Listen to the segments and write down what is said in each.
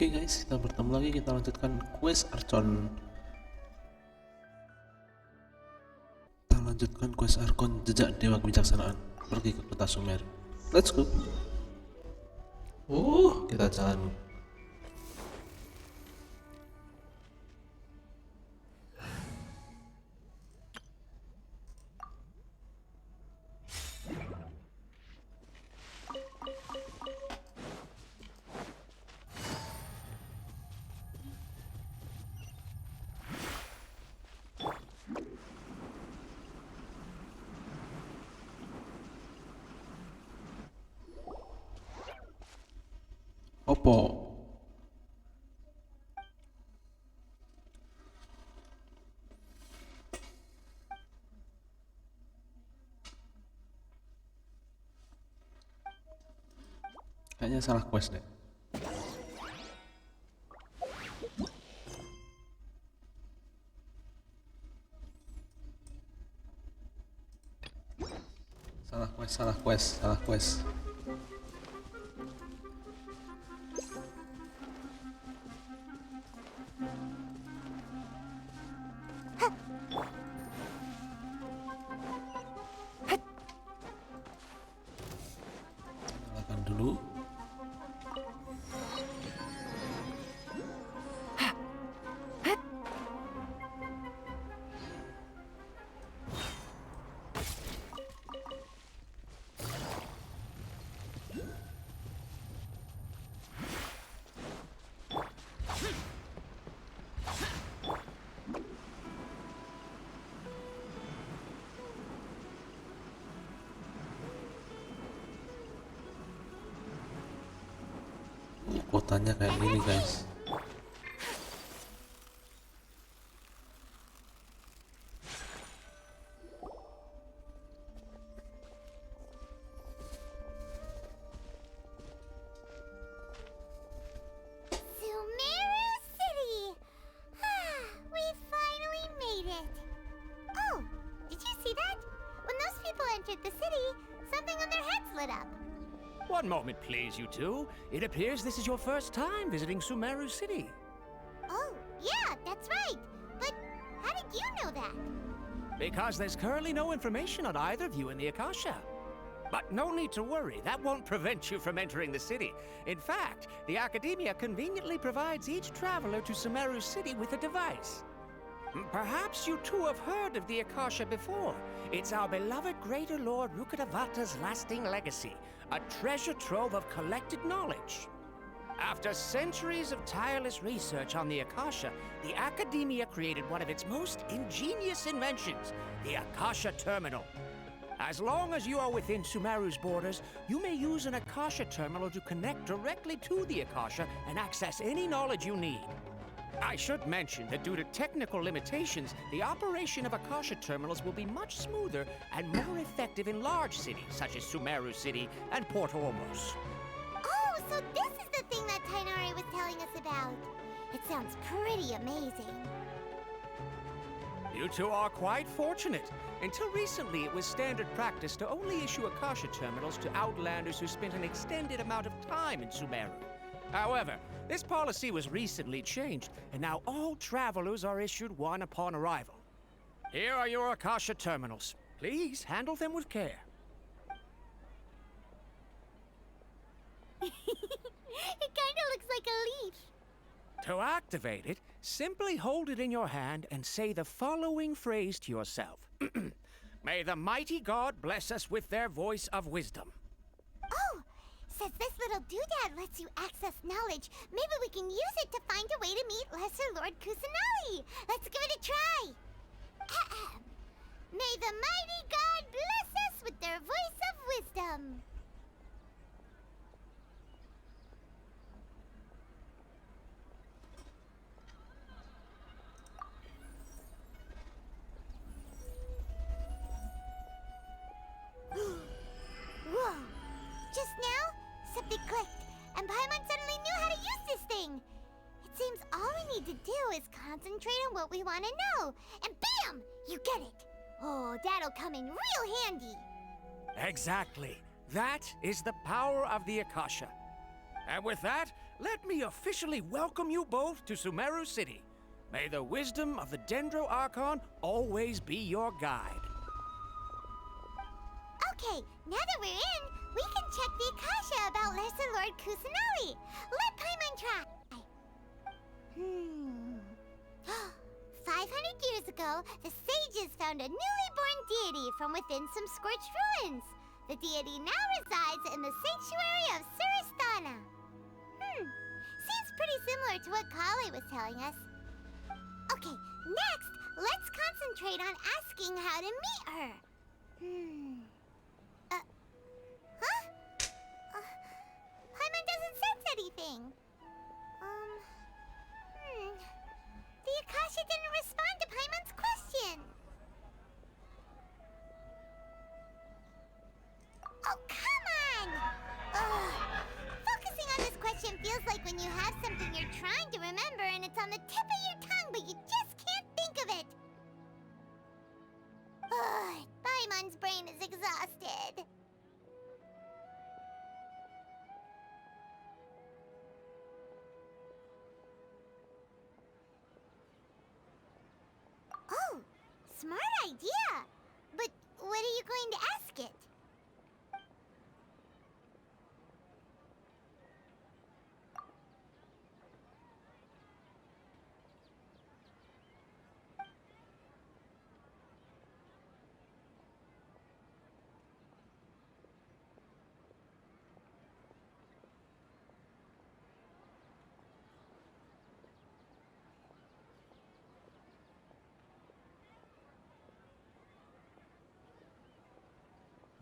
Oke guys, kita bertemu lagi, kita lanjutkan quest Archon. Jejak Dewa Kebijaksanaan. Pergi ke kota Sumer. Let's go. Kita jalan. Opo. Kayaknya salah quest deh. Salah quest. Nyalakan dulu. Kotanya kayak gini guys. One moment, please, you two. It appears this is your first time visiting Sumeru City. Oh, yeah, that's right. But how did you know that? Because there's currently no information on either of you in the Akasha. But no need to worry, that won't prevent you from entering the city. In fact, the Academia conveniently provides each traveler to Sumeru City with a device. Perhaps you two have heard of the Akasha before. It's our beloved Greater Lord Rukkhadevata's lasting legacy, a treasure trove of collected knowledge. After centuries of tireless research on the Akasha, the Academia created one of its most ingenious inventions, the Akasha Terminal. As long as you are within Sumeru's borders, you may use an Akasha Terminal to connect directly to the Akasha and access any knowledge you need. I should mention that due to technical limitations, the operation of Akasha terminals will be much smoother and more effective in large cities such as Sumeru City and Port Ormos. Oh, so this is the thing that Tainari was telling us about. It sounds pretty amazing. You two are quite fortunate. Until recently, it was standard practice to only issue Akasha terminals to outlanders who spent an extended amount of time in Sumeru. However, this policy was recently changed, and now all travelers are issued one upon arrival. Here are your Akasha terminals. Please handle them with care. It kinda looks like a leaf. To activate it, simply hold it in your hand and say the following phrase to yourself. May the mighty God bless us with their voice of wisdom. Oh! Since this little doodad lets you access knowledge, maybe we can use it to find a way to meet Lesser Lord Kusanali. Let's give it a try. Ahem. May the mighty God bless us with their voice of wisdom. Whoa. Just now, something clicked, and Paimon suddenly knew how to use this thing. It seems all we need to do is concentrate on what we want to know, and bam! You get it. Oh, that'll come in real handy. Exactly. That is the power of the Akasha. And with that, let me officially welcome you both to Sumeru City. May the wisdom of the Dendro Archon always be your guide. Okay, now that we're in, we can check the Akasha about Lesser Lord Kusanali. Let Paimon try. 500 years ago, the sages found a newly born deity from within some scorched ruins. The deity now resides in the sanctuary of Suristana. Seems pretty similar to what Kali was telling us. Okay, next, let's concentrate on asking how to meet her. Paimon doesn't sense anything. The Akasha didn't respond to Paimon's question. Oh, come on! Focusing on this question feels like when you have something you're trying to remember and it's on the tip of your tongue, but you just can't think of it. Paimon's brain is exhausted. Oh, smart idea. But what are you going to ask it?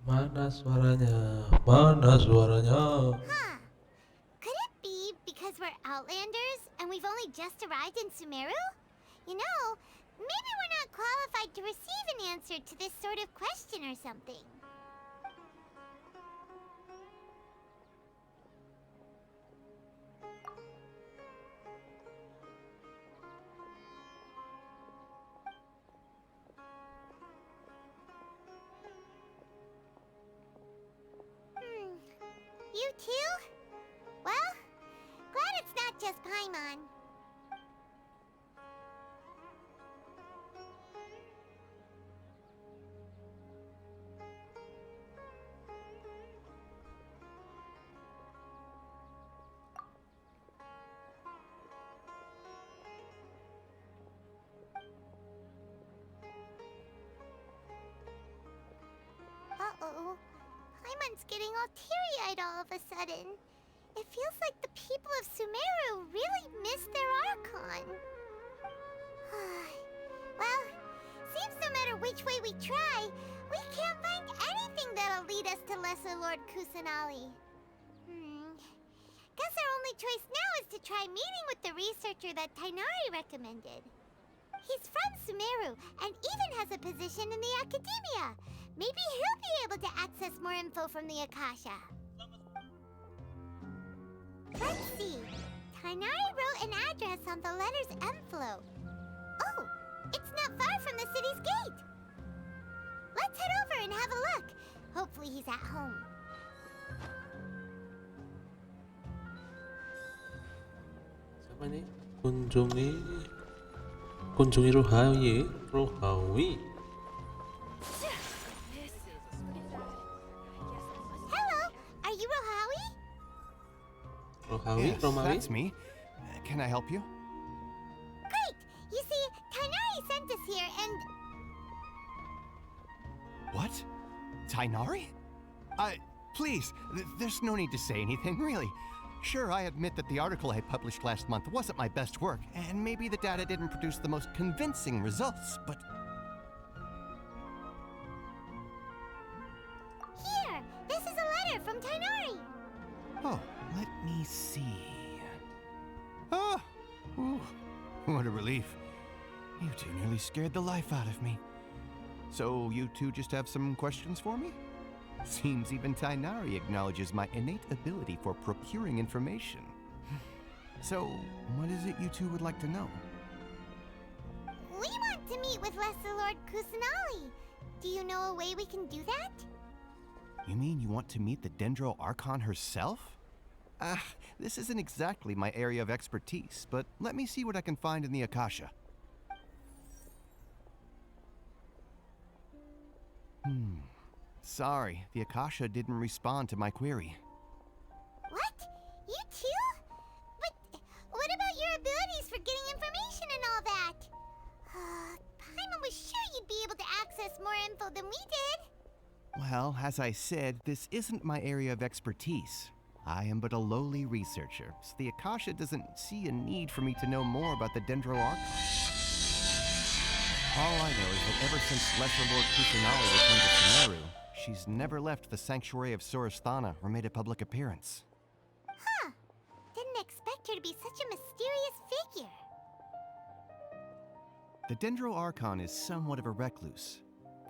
Mana suaranya? Mana suaranya? Could it be because we're Outlanders and we've only just arrived in Sumeru? You know, maybe we're not qualified to receive an answer to this sort of question or something. You too? Well, glad it's not just Paimon. Uh-oh. Paimon's getting all teary-eyed all of a sudden. It feels like the people of Sumeru really miss their Archon. Well, seems no matter which way we try, we can't find anything that'll lead us to Lesser Lord Kusanali. Guess our only choice now is to try meeting with the researcher that Tainari recommended. He's from Sumeru and even has a position in the Academia. Maybe he'll be able to access more info from the Akasha. Let's see. Tainari wrote an address on the letter's envelope. Oh, it's not far from the city's gate. Let's head over and have a look. Hopefully he's at home. Siapa ini? Kunjungi Rohawi. Hello, are you Rohawi? Rohawi, Yes, Romawi? that's me. Can I help you? Great! You see, Tainari sent us here and... What? Tainari? Please, there's no need to say anything, really. Sure, I admit that the article I published last month wasn't my best work, and maybe the data didn't produce the most convincing results, but... Here, this is a letter from Tainari. Oh, let me see. Oh, ooh, what a relief. You two nearly scared the life out of me. So you two just have some questions for me? Seems even Tainari acknowledges my innate ability for procuring information. So, what is it you two would like to know? We want to meet with Lesser Lord Kusanali. Do you know a way we can do that? You mean you want to meet the Dendro Archon herself? This isn't exactly my area of expertise, but let me see what I can find in the Akasha. Sorry, the Akasha didn't respond to my query. What? You too? But what about your abilities for getting information and all that? Paimon was sure you'd be able to access more info than we did. Well, as I said, this isn't my area of expertise. I am but a lowly researcher, so the Akasha doesn't see a need for me to know more about the Dendro Archon. All I know is that ever since Lesser Lord Kusanali returned to Sumeru, she's never left the sanctuary of Surasthana or made a public appearance. Huh. Didn't expect her to be such a mysterious figure. The Dendro Archon is somewhat of a recluse.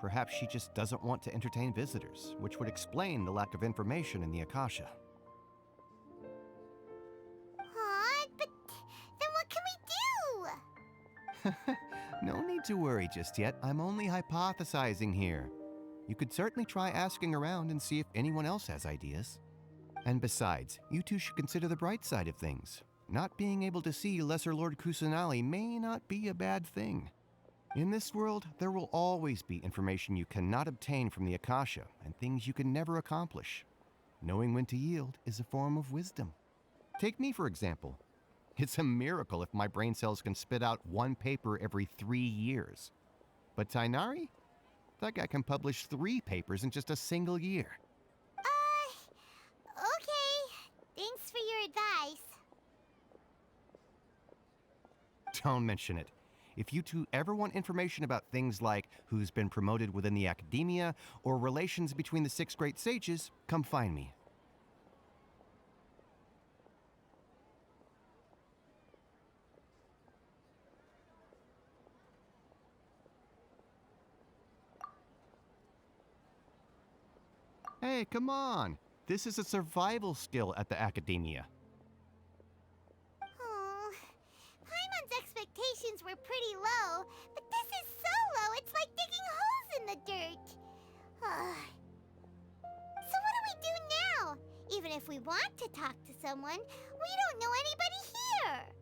Perhaps she just doesn't want to entertain visitors, which would explain the lack of information in the Akasha. Aw, but then what can we do? No need to worry just yet. I'm only hypothesizing here. You could certainly try asking around and see if anyone else has ideas. And besides, you two should consider the bright side of things. Not being able to see Lesser Lord Kusanali may not be a bad thing. In this world, there will always be information you cannot obtain from the Akasha and things you can never accomplish. Knowing when to yield is a form of wisdom. Take me, for example. It's a miracle if my brain cells can spit out one paper every 3 years. But Tainari? That guy can publish 3 papers in just a single year. Okay. Thanks for your advice. Don't mention it. If you two ever want information about things like who's been promoted within the academia or relations between the 6 great sages, come find me. Hey, come on! This is a survival skill at the academia. Oh, Paimon's expectations were pretty low, but this is so low it's like digging holes in the dirt. So what do we do now? Even if we want to talk to someone, we don't know anybody here.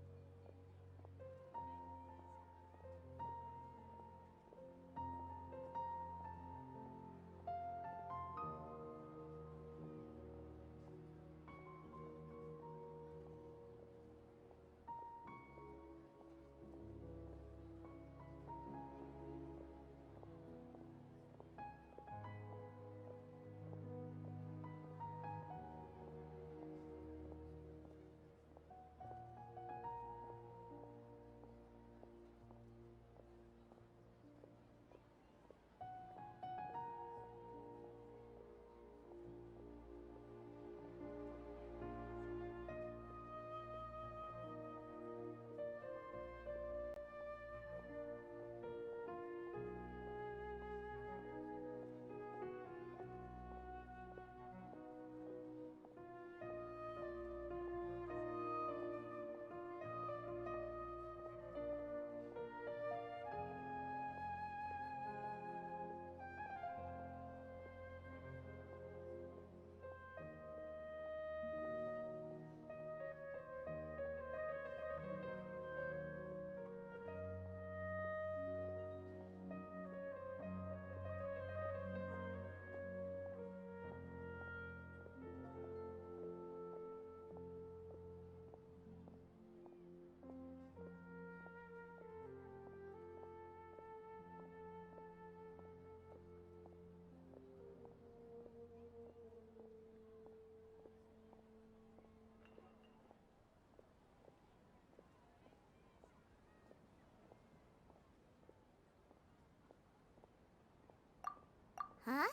Huh?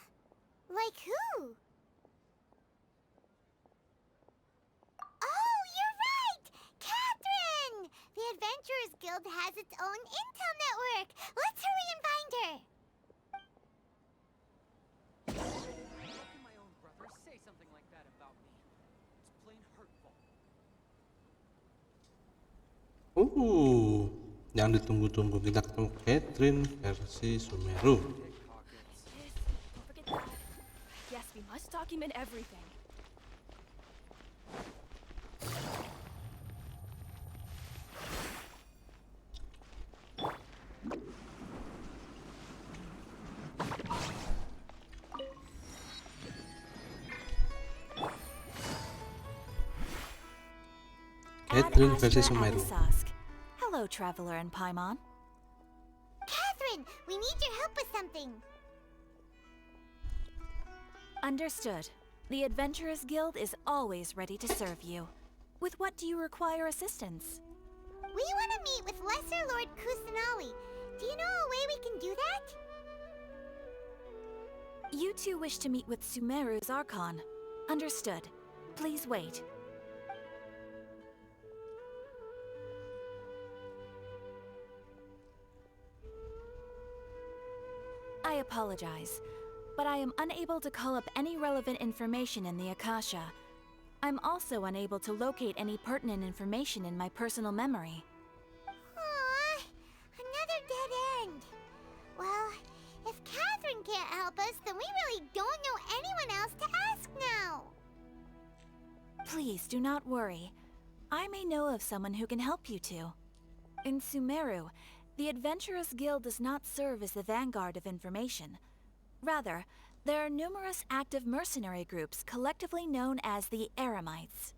Like who? Oh, you're right! Catherine! The Adventurers Guild has its own intel network. Let's hurry and find her. How can my own brother say something like that about me? It's plain hurtful. Yang ditunggu-tunggu, kita ketemu Catherine versi Sumeru. Don't forget that. Yes, we must document everything. Catherine versi Astra Sumeru. Adasask. Hello, Traveler and Paimon. Catherine, we need your help with something. Understood. The Adventurers Guild is always ready to serve you. With what do you require assistance? We want to meet with Lesser Lord Kusanali. Do you know a way we can do that? You two wish to meet with Sumeru's Archon. Understood. Please wait. I apologize, but I am unable to call up any relevant information in the Akasha. I'm also unable to locate any pertinent information in my personal memory. Aww, another dead end. Well, if Catherine can't help us, then we really don't know anyone else to ask now. Please do not worry. I may know of someone who can help you two. In Sumeru, the Adventurers Guild does not serve as the vanguard of information. Rather, there are numerous active mercenary groups collectively known as the Eremites.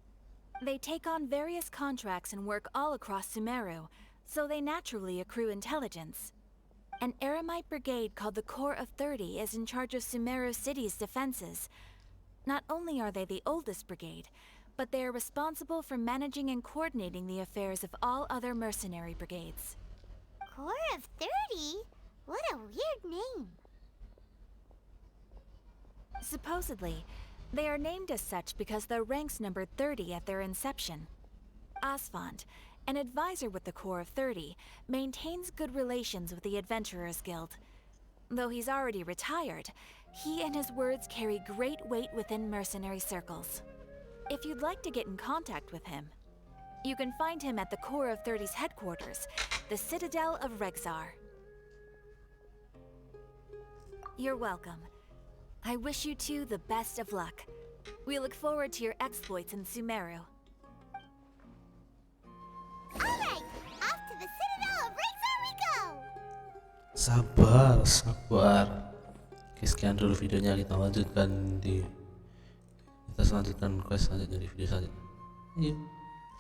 They take on various contracts and work all across Sumeru, so they naturally accrue intelligence. An Eremite brigade called the Corps of 30 is in charge of Sumeru City's defenses. Not only are they the oldest brigade, but they are responsible for managing and coordinating the affairs of all other mercenary brigades. Corps of 30? What a weird name. Supposedly, they are named as such because their ranks numbered 30 at their inception. Asfand, an advisor with the Corps of 30, maintains good relations with the Adventurers Guild. Though he's already retired, he and his words carry great weight within mercenary circles. If you'd like to get in contact with him, you can find him at the Corps of 30's headquarters, the Citadel of Rexar. You're welcome. I wish you two the best of luck. We look forward to your exploits in Sumeru. Alright, off to the Citadel of Rexar we go! Sabar, sabar. Oke, sekian dulu videonya, kita lanjutkan quest selanjutnya di video selanjutnya. Yuk.